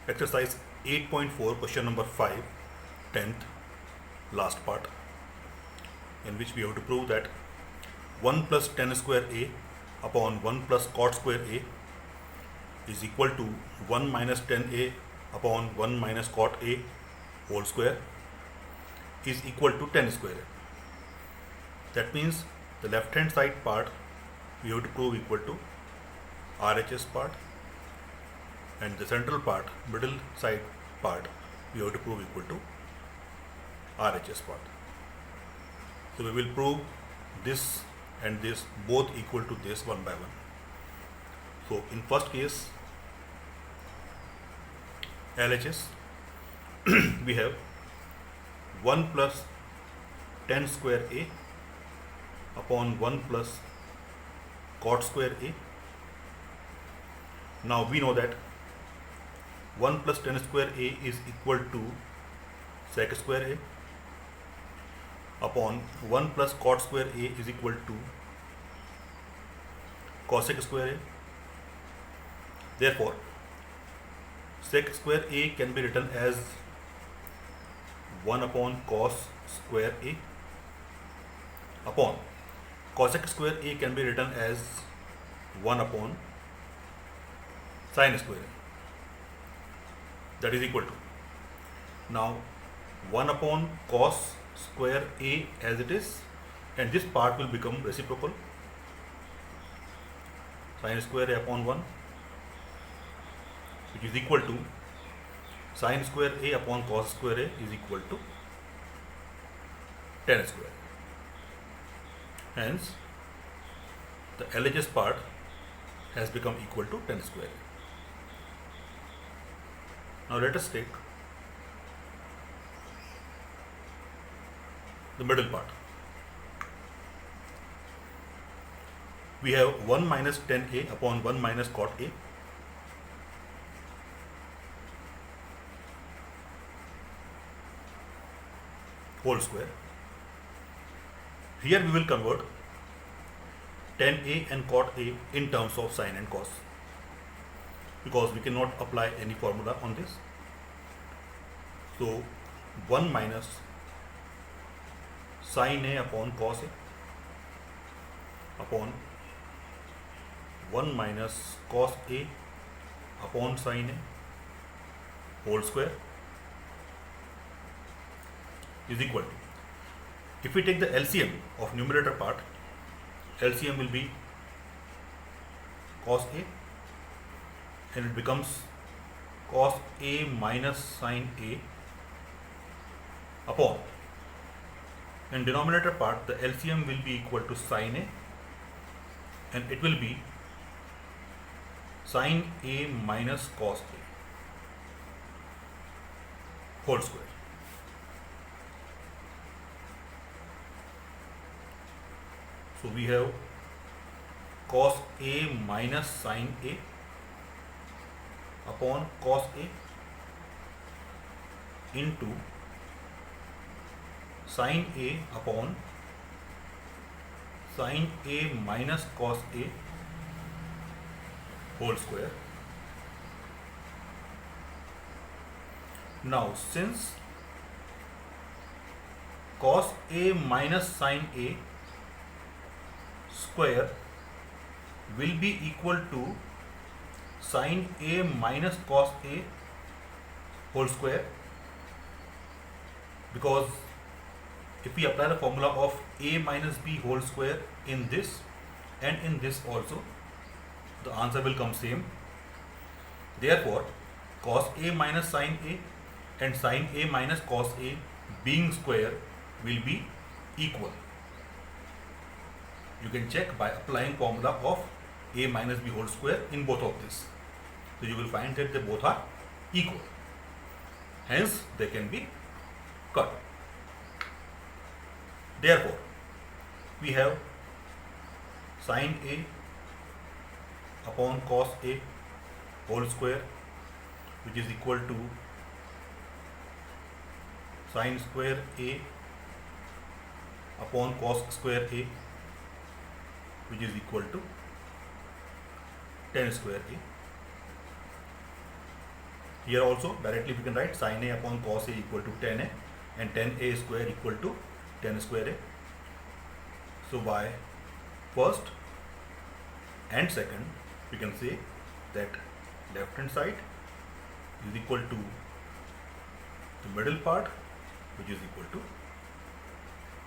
Exercise 8.4, question number 5, 10th, last part, in which we have to prove that 1 plus tan square a upon 1 plus cot square a is equal to 1 minus tan a upon 1 minus cot a whole square is equal to tan square a. That means the left hand side part we have to prove equal to RHS part, and the central part, middle side part, we have to prove equal to RHS part. So we will prove this and this both equal to this one by one. So in first case, LHS, we have 1 plus tan square a upon 1 plus cot square a. Now we know that 1 plus tan square a is equal to sec square a upon 1 plus cot square a is equal to cosec square a. Therefore, sec square a can be written as 1 upon cos square a upon cosec square a can be written as 1 upon sin square a. That is equal to, now 1 upon cos square a as it is, and this part will become reciprocal, sin square a upon 1, which is equal to sin square a upon cos square a is equal to tan square. Hence, the LHS part has become equal to tan square. Now let us take the middle part. We have 1 minus tan a upon 1 minus cot a whole square. Here we will convert tan a and cot a in terms of sin and cos, because we cannot apply any formula on this. So 1 minus sin a upon cos a upon 1 minus cos a upon sin a whole square is equal to, if we take the LCM of numerator part, LCM will be cos a, and it becomes cos a minus sin a upon, in denominator part the LCM will be equal to sin a, and it will be sin a minus cos a whole square. So we have cos a minus sin a upon cos a into sin a upon sin a minus cos a whole square. Now since cos a minus sin a square will be equal to sin a minus cos a whole square, because if we apply the formula of a minus b whole square in this and in this also, the answer will come same. Therefore, cos a minus sin a and sin a minus cos a being square will be equal. You can check by applying formula of a minus b whole square in both of this. So you will find that they both are equal. Hence, they can be cut. Therefore, we have sin a upon cos a whole square, which is equal to sin square a upon cos square a, which is equal to tan square a. Here also directly we can write sin A upon cos A equal to tan A, and tan A square equal to tan square A. So by first and second we can say that left hand side is equal to the middle part, which is equal to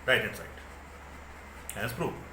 right hand side. Hence proved.